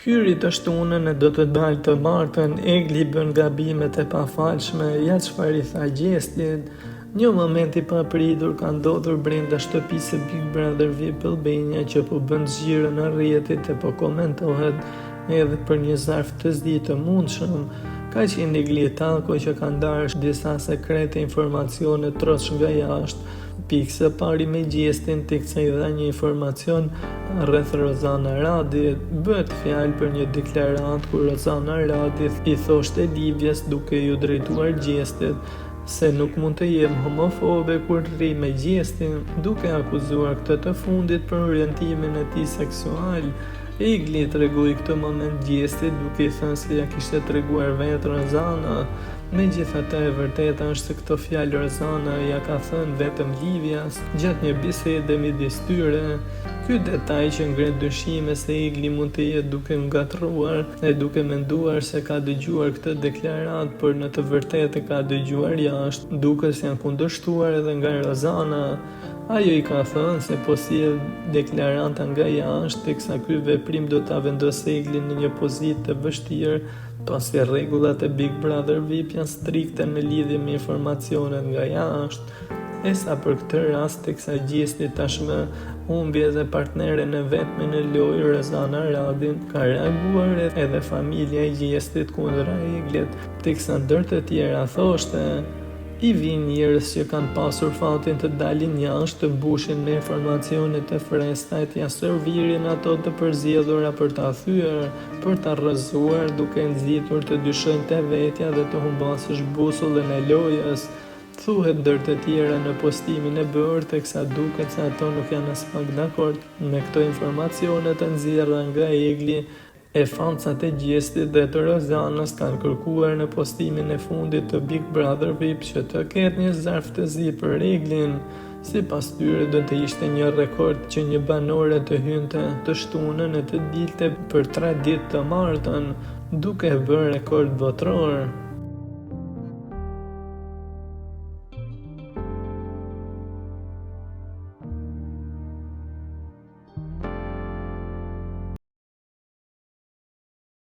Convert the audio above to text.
Hyri të shtunën e do të dalë të martën, Egli bën gabimet e pafalshme, ja çfarë i tha Gjestlit. Një moment i papritur ka ndodhur brenda shtëpisë së Big Brother VIP Albania që po bën xhiro në rrjetet e po komentohet edhe për një zarf të zi të mundshëm. Ka qenë Egli Tako që ka ndarë disa sekrete informacione trosh nga jashtë. Pikë së pari me Gjestin teksa i dha një informacion rreth Rozana Radit. Bëhet fjalë për një deklaratë ku Rozana Radit i thoshte Livjes duke ju drejtuar Gjestit se nuk mund të jem homofobe kur rri me Gjestin, duke akuzuar këtë të fundit për orientimin e tij seksual. Egli tregoi këtë moment Gjestit duke i thënë se ja kishte treguar vetë Rozana. Megjithatë e vërteta është se këto fjalë Rozana ja ka thënë vetëm Livjas gjatë një bisede midis tyre. Ky detaj që ngret dyshime se Egli mund të jetë duke ngatruar e duke menduar se ka dëgjuar këtë deklaratë, por në të vërtetë ka dëgjuar jashtë, duke se janë kundërshtuar edhe nga Rozana. Ajo i ka thënë se po sjell deklaranta nga jashtë, teksa ky veprim do ta vendosë Eglin në një pozitë të vështirë, pasi rregullat e Big Brother VIP janë strikte në lidhje me informacionet nga jashtë. E sa për këtë rast, teksa Gjesti tashmë humbi edhe partneren e vetme në lojë, Rozana Radin, ka reaguar edhe familja e Gjestit kundra Eglit, teksa ndër të tjera thoshte i vinë njerëz që kanë pasur fatin të dalin jashtë, të mbushin me informacione të freskëta e t'ia servirin ato të përzjedhura për ta thyer, për ta rrëzuar, duke nxitur të dyshojnë te vetja dhe të humbasësh busullën e lojës. Thuhet ndër të tjera në postimin e bërë, teksa duket se ato nuk janë as pak dakord me këto informacione të nxjerra nga Egli. E fancat e Gjestit dhe të Rozanës kanë kërkuar në postimin e fundit të Big Brother VIP që të ketë një zarf të zi për Eglin. Sipas tyre do të ishte një rekord që një banore të hynte të shtunën e të dilte për 3 ditë të martën, duke bërë rekord botror.